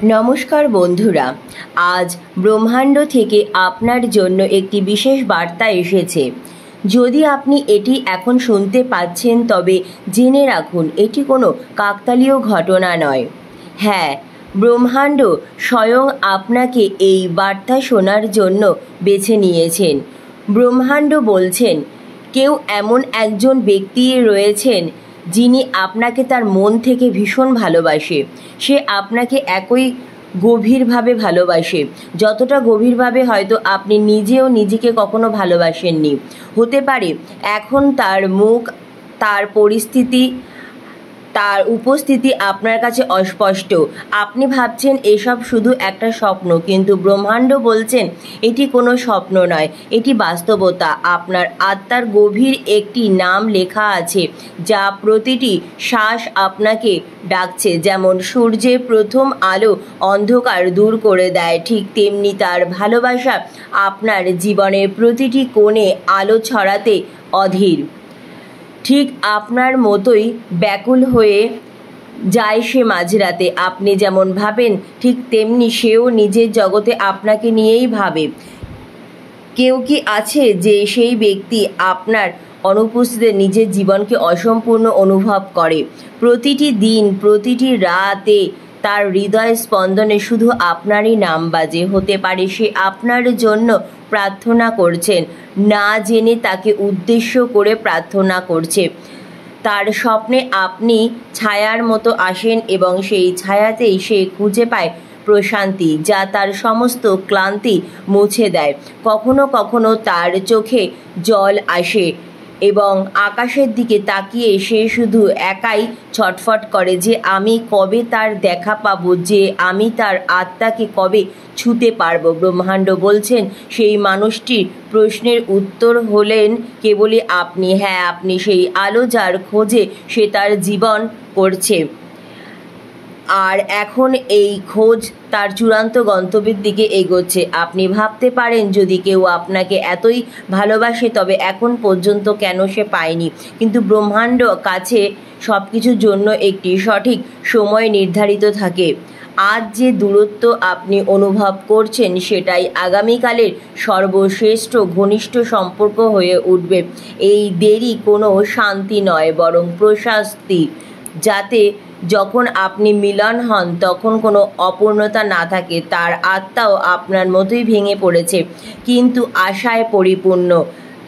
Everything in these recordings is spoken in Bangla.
নমস্কার বন্ধুরা, আজ ব্রহ্মাণ্ড থেকে আপনার জন্য একটি বিশেষ বার্তা এসেছে। যদি আপনি এটি এখন শুনতে পাচ্ছেন তবে জেনে রাখুন এটি কোনো কাকতালীয় ঘটনা নয়। হ্যাঁ, ব্রহ্মাণ্ড স্বয়ং আপনাকে এই বার্তা শোনার জন্য বেছে নিয়েছেন। ব্রহ্মাণ্ড বলছেন, কেউ এমন একজন ব্যক্তি রয়েছেন যিনি আপনাকে তার মন থেকে ভীষণ ভালোবাসে। সে আপনাকে একই গভীরভাবে ভালোবাসে, যতটা গভীরভাবে হয়তো আপনি নিজেও নিজেকে কখনো ভালোবাসেননি। হতে পারে এখন তার মুখ, তার পরিস্থিতি, তার উপস্থিতি আপনার কাছে অস্পষ্ট। আপনি ভাবছেন এসব শুধু একটা স্বপ্ন, কিন্তু ব্রহ্মাণ্ড বলছেন এটি কোনো স্বপ্ন নয়, এটি বাস্তবতা। আপনার আত্মার গভীর একটি নাম লেখা আছে, যা প্রতিটি শ্বাস আপনাকে ডাকছে। যেমন সূর্যের প্রথম আলো অন্ধকার দূর করে দেয়, ঠিক তেমনি তার ভালোবাসা আপনার জীবনের প্রতিটি কোণে আলো ছড়াতে অধীর। ঠিক আপনার মতোই ব্যাকুল হয়ে যায় সে মাঝরাতে। আপনি যেমন ভাবেন ঠিক তেমনি সেও নিজের জগতে আপনাকে নিয়েই ভাবে। কেউ কি আছে যে সেই ব্যক্তি আপনার অনুপস্থিতিতে নিজের জীবনকে অসম্পূর্ণ অনুভব করে? প্রতিটি দিন, প্রতিটি রাতে তার হৃদয় স্পন্দনে শুধু আপনারই নাম বাজে। হতে পারে সে আপনার জন্য প্রার্থনা করছেন, না জেনে তাকে উদ্দেশ্য করে প্রার্থনা করছে। তার স্বপ্নে আপনি ছায়ার মতো আসেন এবং সেই ছায়াতেই সে খুঁজে পায় প্রশান্তি, যা তার সমস্ত ক্লান্তি মুছে দেয়। কখনো কখনো তার চোখে জল আসে এবং আকাশের দিকে তাকিয়ে সে শুধু একাই ছটফট করে যে আমি কবে তার দেখা পাবো, যে আমি তার আত্মাকে কবে ছুঁতে পারবো। ব্রহ্মাণ্ড বলছেন সেই মানুষটির প্রশ্নের উত্তর হলেন কেবলই আপনি। হ্যাঁ, আপনি সেই আলো যার খোঁজে সে তার জীবন করছে। আর এখন এই খোঁজ তার চূড়ান্ত গন্তব্যের দিকে এগোচ্ছে। আপনি ভাবতে পারেন যদি কেউ আপনাকে এতই ভালোবাসে তবে এখন পর্যন্ত কেন সে পায়নি। কিন্তু ব্রহ্মাণ্ড কাছে সব কিছুর জন্য একটি সঠিক সময় নির্ধারিত থাকে। আজ যে দূরত্ব আপনি অনুভব করছেন সেটাই আগামীকালের সর্বশ্রেষ্ঠ ঘনিষ্ঠ সম্পর্ক হয়ে উঠবে। এই দেরি কোনো শান্তি নয়, বরং প্রশান্তি, যাতে যখন আপনি মিলন হন তখন কোনো অপূর্ণতা না থাকে। তার আত্মাও আপনার মতোই ভেঙে পড়েছে, কিন্তু আশায় পরিপূর্ণ।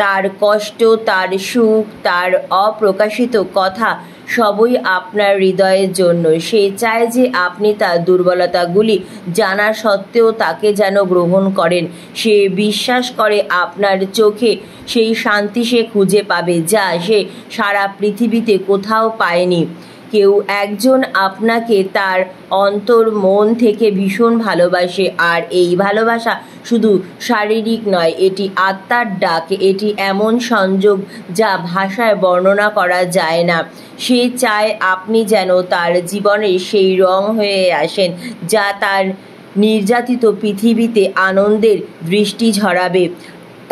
তার কষ্ট, তার সুখ, তার অপ্রকাশিত কথা সবই আপনার হৃদয়ের জন্য। সে চায় যে আপনি তার দুর্বলতাগুলি জানা সত্ত্বেও তাকে যেন গ্রহণ করেন। সে বিশ্বাস করে আপনার চোখে সেই শান্তি সে খুঁজে পাবে যা সে সারা পৃথিবীতে কোথাও পায়নি। কেউ একজন আপনাকে তার অন্তর মন থেকে ভীষণ ভালোবাসে, আর এই ভালোবাসা শুধু শারীরিক নয়, এটি আত্মার ডাক। এটি এমন সংযোগ যা ভাষায় বর্ণনা করা যায় না। সে চায় আপনি যেন তার জীবনের সেই রং হয়ে আসেন যা তার নির্যাতিত পৃথিবীতে আনন্দের দৃষ্টি ঝরাবে।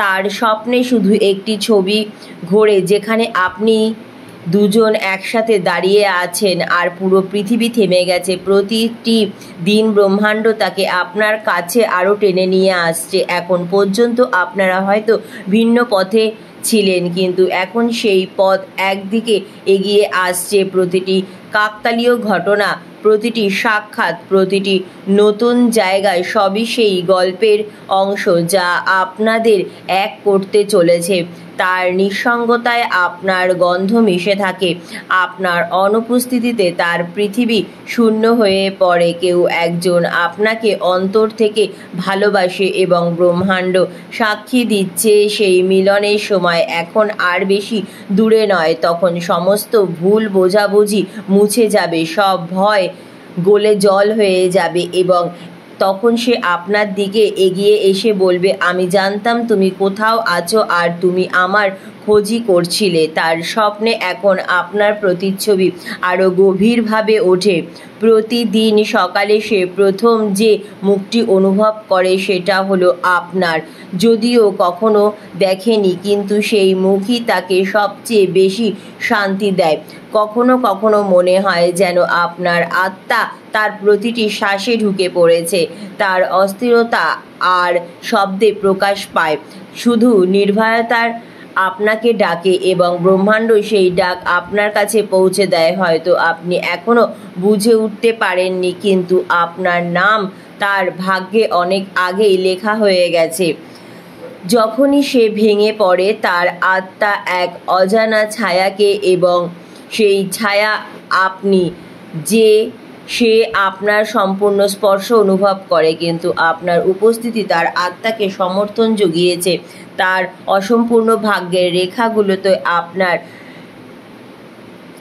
তার স্বপ্নে শুধু একটি ছবি ঘোরে যেখানে আপনি দুজন একসাথে দাঁড়িয়ে আছেন আর পুরো পৃথিবী থেমে গেছে। প্রতিটি দিন ব্রহ্মাণ্ড তাকে আপনার কাছে আরও টেনে নিয়ে আসছে। এখন পর্যন্ত আপনারা হয়তো ভিন্ন পথে ছিলেন, কিন্তু এখন সেই পথ একদিকে এগিয়ে আসছে। প্রতিটি কাকতালীয় ঘটনা, প্রতিটি সাক্ষাৎ, প্রতিটি নতুন জায়গায় সবই সেই গল্পের অংশ যা আপনাদের এক করতে চলেছে। তার নিঃসঙ্গতায় আপনার গন্ধ মিশে থাকে, আপনার অনুপস্থিতিতে তার পৃথিবী শূন্য হয়ে পড়ে। কেউ একজন আপনাকে অন্তর থেকে ভালোবাসে এবং ব্রহ্মাণ্ড সাক্ষী দিচ্ছে সেই মিলনের সময় এখন আর বেশি দূরে নয়। তখন সমস্ত ভুল বোঝাবুঝি মুছে যাবে, সব ভয় গলে জল হয়ে যাবে এবং তখন সে আপনার দিকে এগিয়ে এসে বলবে, আমি জানতাম তুমি কোথাও আছো আর তুমি আমার খোঁজই করছিলে। তার স্বপ্নে এখন আপনার প্রতিচ্ছবি আরও গভীরভাবে ওঠে। প্রতিদিন সকালে সে প্রথম যে মুখটি অনুভব করে সেটা হলো আপনার। যদিও কখনো দেখেনি, কিন্তু সেই মুখই তাকে সবচেয়ে বেশি শান্তি দেয়। কখনো কখনো মনে হয় যেন আপনার আত্মা তার প্রতিটি শ্বাসে ঢুকে পড়েছে। তার অস্থিরতা আর শব্দে প্রকাশ পায়, শুধু নির্ভয়তার আপনাকে ডাকে এবং ব্রহ্মাণ্ড সেই ডাক আপনার কাছে পৌঁছে দেয়। হয়তো আপনি এখনো বুঝে উঠতে পারেননি, কিন্তু আপনার নাম তার ভাগ্যে অনেক আগেই লেখা হয়ে গেছে। যখনই সে ভেঙে পড়ে, তার আত্মা এক অজানা ছায়াকে, এবং সেই ছায়া আপনি, যে সে আপনার সম্পূর্ণ স্পর্শ অনুভব করে, কিন্তু আপনার উপস্থিতি তার আত্মাকে সমর্থন জুগিয়েছে। তার অসম্পূর্ণ ভাগ্যের রেখাগুলোতে আপনার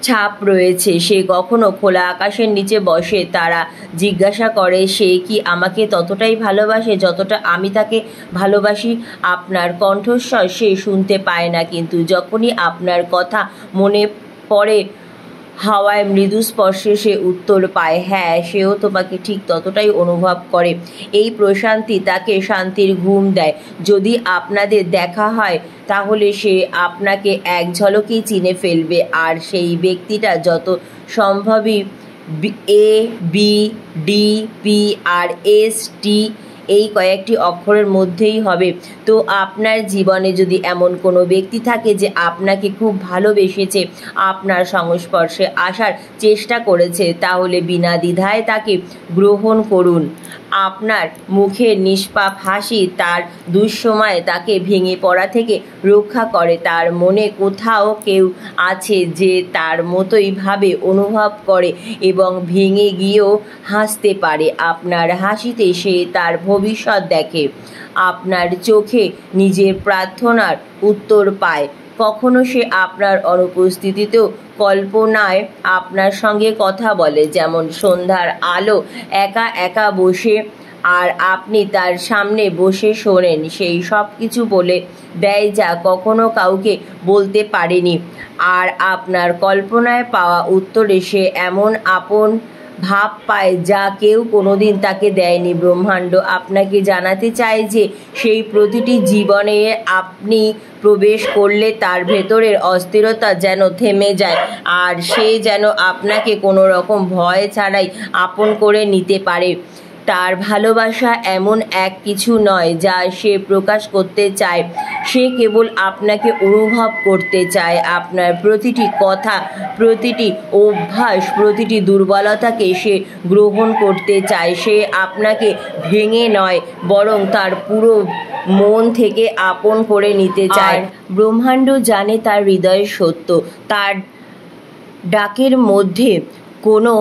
ছাপ রয়েছে। সে কখনো খোলা আকাশের নিচে বসে, তারা জিজ্ঞাসা করে সে কি আমাকে ততটাই ভালোবাসে যতটা আমি তাকে ভালোবাসি। আপনার কণ্ঠস্বর সে শুনতে পায় না, কিন্তু যখনই আপনার কথা মনে পড়ে, হাওয়ায় মৃদু স্পর্শে সে উত্তর পায়, হ্যাঁ, সেও তোমাকে ঠিক ততটাই অনুভব করে। এই প্রশান্তি তাকে শান্তির ঘুম দেয়। যদি আপনাদের দেখা হয়, তাহলে সে আপনাকে এক ঝলকেই চিনে ফেলবে, আর সেই ব্যক্তিটা যত সম্ভবই এ, B, D, P R S, টি এই কয়েকটি অক্ষরের মধ্যেই হবে। তো আপনার জীবনে যদি এমন কোনো ব্যক্তি থাকে যে আপনাকে খুব ভালোবেসেছে, আপনার সংস্পর্শে আসার চেষ্টা করেছে, তাহলে বিনা দ্বিধায় তাকে গ্রহণ করুন। আপনার মুখের নিষ্পাপ হাসি তার দুঃসময়ে তাকে ভেঙে পড়া থেকে রক্ষা করে। তার মনে কোথাও কেউ আছে যে তার মতোই ভাবে, অনুভব করে এবং ভেঙে গিয়েও হাসতে পারে। আপনার হাসিতে সে তার ভবিষ্যৎ দেখে, আপনার চোখে নিজের প্রার্থনার উত্তর পায়। কখনো সে আপনার অনুপস্থিতিতেও কল্পনায় আপনার সঙ্গে কথা বলে, যেমন সন্ধ্যার আলো একা একা বসে আর আপনি তার সামনে বসে শোনেন। সেই সব কিছু বলে দেয় যা কখনো কাউকে বলতে পারেনি। আর আপনার কল্পনায় পাওয়া উত্তরে সে এমন আপন ভাব পায় যা কেউ কোনোদিন তাকে দেয়নি। ব্রহ্মাণ্ড আপনাকে জানাতে চায় যে সেই প্রতিটি জীবনে আপনি প্রবেশ করলে তার ভেতরের অস্থিরতা যেন থেমে যায়, আর সে যেন আপনাকে কোনো রকম ভয় ছাড়াই আপন করে নিতে পারে। তার ভালোবাসা এমন এক কিছু নয় যা সে প্রকাশ করতে চায়, সে কেবল আপনাকে অনুভব করতে চায়। আপনার প্রতিটি কথা, প্রতিটি অভ্যাস, প্রতিটি দুর্বলতাকে সে গ্রহণ করতে চায়। সে আপনাকে ভেঙে নয়, বরং তার পুরো মন থেকে আপন করে নিতে চায়। ব্রহ্মাণ্ড জানে তার হৃদয় সত্য, তার ডাকের মধ্যে কোনো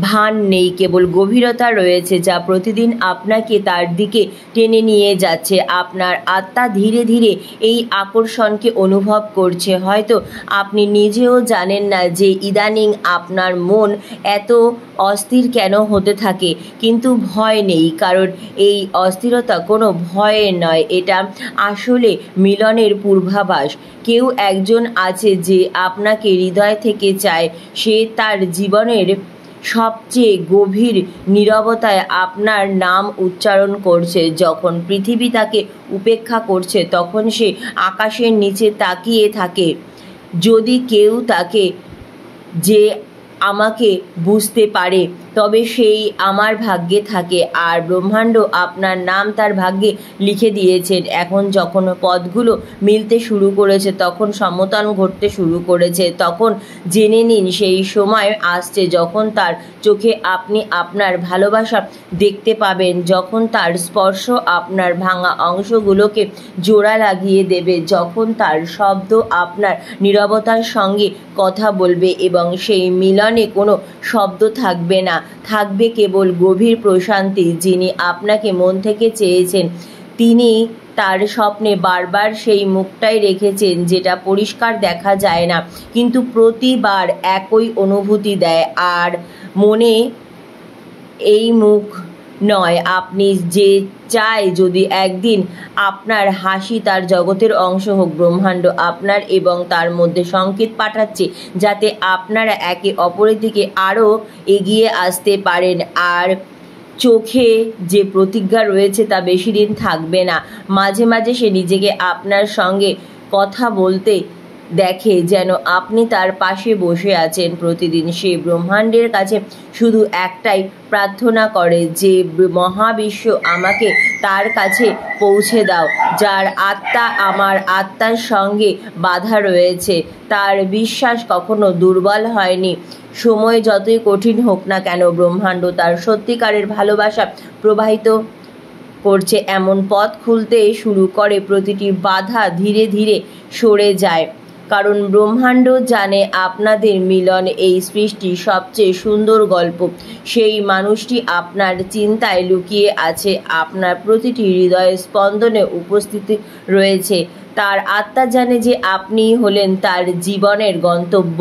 ভান নেই, কেবল গভীরতা রয়েছে যা প্রতিদিন আপনাকে তার দিকে টেনে নিয়ে যাচ্ছে। আপনার আত্মা ধীরে ধীরে এই আকর্ষণকে অনুভব করছে। হয়তো আপনি নিজেও জানেন না যে ইদানিং আপনার মন এত অস্থির কেন হতে থাকে, কিন্তু ভয় নেই, কারণ এই অস্থিরতা কোনো ভয়ের নয়, এটা আসলে মিলনের পূর্বাভাস। কেউ একজন আছে যে আপনাকে হৃদয় থেকে চায়, সে তার জীবনের সবচেয়ে গভীর নীরবতায় আপনার নাম উচ্চারণ করছে। যখন পৃথিবী তাকে উপেক্ষা করছে, তখন সে আকাশের নিচে তাকিয়ে থাকে। যদি কেউ তাকে যে আমাকে বুঝতে পারে, তবে সেই আমার ভাগ্যে থাকে। আর ব্রহ্মাণ্ড আপনার নাম তার ভাগ্যে লিখে দিয়েছেন। এখন যখন পথগুলো মিলতে শুরু করেছে, তখন সমতন ঘটতে শুরু করেছে, তখন জেনে নিন সেই সময় আসছে যখন তার চোখে আপনি আপনার ভালোবাসা দেখতে পাবেন, যখন তার স্পর্শ আপনার ভাঙা অংশগুলোকে জোড়া লাগিয়ে দেবে, যখন তার শব্দ আপনার নীরবতার সঙ্গে কথা বলবে, এবং সেই মিলনে কোনো শব্দ থাকবে না, থাকবে কেবল গভীর প্রশান্তি। যিনি আপনাকে মন থেকে চেয়েছেন, তিনি তার স্বপ্নে বারবার সেই মুখটাই রেখেছেন যেটা পরিষ্কার দেখা যায় না, কিন্তু প্রতিবার একই অনুভূতি দেয়। আর মনে এই মুখ নয়, আপনি যে চায় যদি একদিন আপনার হাসি তার জগতের অংশ হোক। ব্রহ্মাণ্ড আপনার এবং তার মধ্যে সংকেত পাঠাচ্ছে যাতে আপনারা একে অপরের দিকে আরও এগিয়ে আসতে পারেন। আর চোখে যে প্রতিজ্ঞা রয়েছে তা বেশি দিন থাকবে না। মাঝে মাঝে সে নিজেকে আপনার সঙ্গে কথা বলতে দেখে যেন আপনি তার পাশে বসে আছেন প্রতিদিন। সে ব্রহ্মাণ্ডের কাছে শুধু একটাই প্রার্থনা করে যে মহাবিশ্ব আমাকে তার কাছে পৌঁছে দাও, যার আত্মা আমার আত্মার সঙ্গে বাধা রয়েছে। তার বিশ্বাস কখনো দুর্বল হয়নি। সময় যতই কঠিন হোক না কেন, ব্রহ্মাণ্ড তার সত্যিকারের ভালোবাসা প্রবাহিত করছে। এমন পথ খুলতে শুরু করে, প্রতিটি বাধা ধীরে ধীরে সরে যায়। কারণ ব্রহ্মাণ্ড জানে আপনাদের মিলন এই সৃষ্টির সবচেয়ে সুন্দর গল্প। সেই মানুষটি আপনার চিন্তায় লুকিয়ে আছে, আপনার প্রতিটি হৃদয়ের স্পন্দনে উপস্থিত রয়েছে। তার আত্মা জানে যে আপনিই হলেন তার জীবনের গন্তব্য,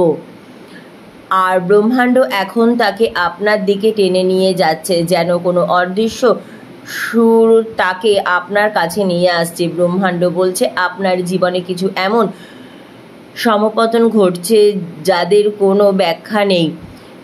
আর ব্রহ্মাণ্ড এখন তাকে আপনার দিকে টেনে নিয়ে যাচ্ছে, যেন কোনো অদৃশ্য সুর তাকে আপনার কাছে নিয়ে আসছে। ব্রহ্মাণ্ড বলছে আপনার জীবনে কিছু এমন সমপতন ঘটছে যাদের কোনো ব্যাখ্যা নেই।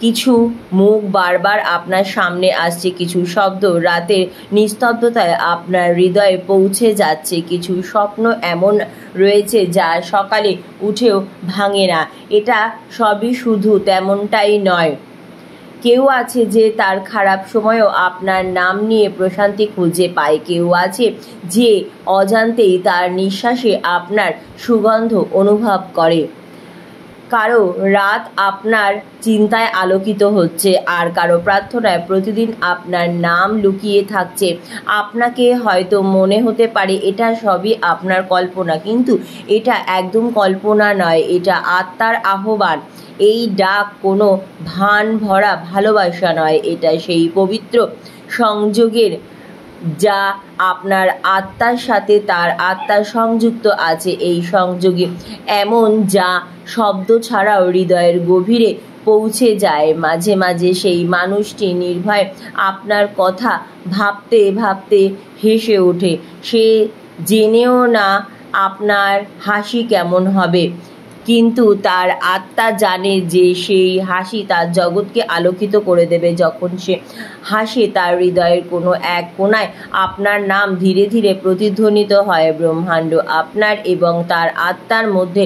কিছু মুখ বারবার আপনার সামনে আসছে, কিছু শব্দ রাতের নিস্তব্ধতায় আপনার হৃদয়ে পৌঁছে যাচ্ছে, কিছু স্বপ্ন এমন রয়েছে যা সকালে উঠেও ভাঙে না। এটা সবই শুধু তেমনটাই নয়। কেউ আছে যে তার খারাপ সময়েও আপনার নাম নিয়ে প্রশান্তি খুঁজে পায়। কেউ আছে যে অজান্তেই তার নিঃশ্বাসে আপনার সুগন্ধ অনুভব করে। কারো রাত আপনার চিন্তায় আলোকিত হচ্ছে, আর কারো প্রার্থনায় প্রতিদিন আপনার নাম লুকিয়ে থাকছে। আপনাকে হয়তো মনে হতে পারে এটা সবই আপনার কল্পনা, কিন্তু এটা একদম কল্পনা নয়, এটা আত্মার আহ্বান। এই ডাক কোনো ভান ভরা ভালোবাসা নয়, এটা সেই পবিত্র সংযোগের যা আপনার আত্মার সাথে তার আত্মা সংযুক্ত আছে। এই সংযোগে এমন যা শব্দ ছাড়াও হৃদয়ের গভীরে পৌঁছে যায়। মাঝে মাঝে সেই মানুষটি নির্ভয়ে আপনার কথা ভাবতে ভাবতে হেসে ওঠে। সে জেনেও না আপনার হাসি কেমন হবে, কিন্তু তার আত্মা জানে যে সেই হাসি তার জগৎকে আলোকিত করে দেবে। যখন সে হাসে, তার হৃদয়ের কোনো এক কোণায় আপনার নাম ধীরে ধীরে প্রতিধ্বনিত হয়। ব্রহ্মাণ্ড আপনার এবং তার আত্মার মধ্যে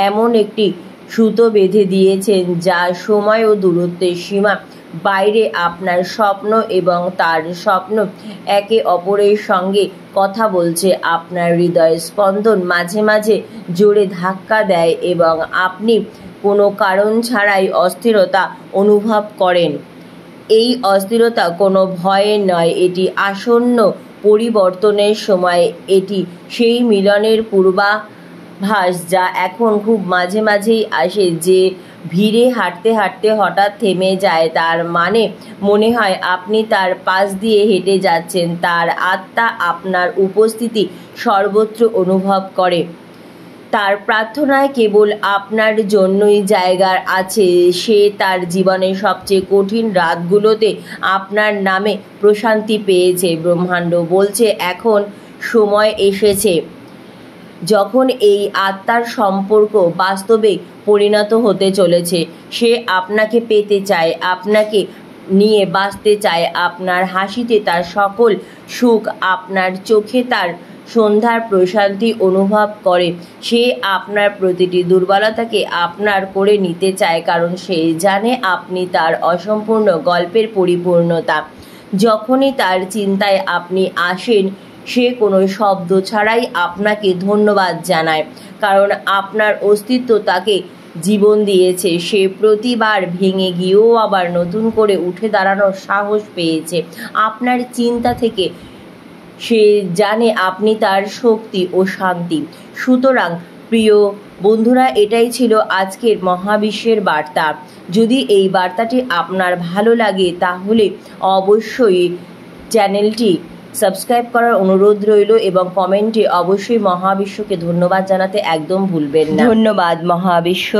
এমন একটি সুতো বেঁধে দিয়েছেন যা সময় ও দূরত্বের সীমা বাইরে। আপনার স্বপ্ন এবং তার স্বপ্ন একে অপরের সঙ্গে কথা বলছে। আপনার হৃদয় স্পন্দন মাঝে মাঝে জোরে ধাক্কা দেয় এবং আপনি কোনো কারণ ছাড়াই অস্থিরতা অনুভব করেন। এই অস্থিরতা কোনো ভয়ের নয়, এটি আসন্ন পরিবর্তনের সময়। এটি সেই মিলনের পূর্বাভাস যা এখন খুব মাঝে মাঝেই আসে। যে ভিড়ে হাঁটতে হাঁটতে হঠাৎ থেমে যায়, তার মানে মনে হয় আপনি তার পাশ দিয়ে হেঁটে যাচ্ছেন। তার আত্মা আপনার উপস্থিতি সর্বত্র অনুভব করে। তার প্রার্থনায় কেবল আপনার জন্যই জায়গা আছে। সে তার জীবনের সবচেয়ে কঠিন রাতগুলোতে আপনার নামে প্রশান্তি পেয়েছে। ব্রহ্মাণ্ড বলছে এখন সময় এসেছে যখন এই আত্মার সম্পর্ক বাস্তবে পরিণত হতে চলেছে। সে আপনাকে পেতে চায়, আপনাকে নিয়ে বাঁচতে চায়, আপনার হাসিতে তার সকল সুখ, আপনার চোখে তার সন্ধ্যার প্রশান্তি অনুভব করে। সে আপনার প্রতিটি দুর্বলতাকে আপনার করে নিতে চায়, কারণ সে জানে আপনি তার অসম্পূর্ণ গল্পের পরিপূর্ণতা। যখনই তার চিন্তায় আপনি আসেন, সে কোনো শব্দ ছাড়াই আপনাকে ধন্যবাদ জানায়, কারণ আপনার অস্তিত্ব তাকে জীবন দিয়েছে। সে প্রতিবার ভেঙে গিয়েও আবার নতুন করে উঠে দাঁড়ানোর সাহস পেয়েছে আপনার চিন্তা থেকে। সে জানে আপনি তার শক্তি ও শান্তি। সুতরাং প্রিয় বন্ধুরা, এটাই ছিল আজকের মহাবিশ্বের বার্তা। যদি এই বার্তাটি আপনার ভালো লাগে তাহলে অবশ্যই চ্যানেলটি সাবস্ক্রাইব করার অনুরোধ রইল এবং কমেন্টে অবশ্যই মহাবিশ্বকে ধন্যবাদ জানাতে একদম ভুলবেন না। ধন্যবাদ মহাবিশ্ব।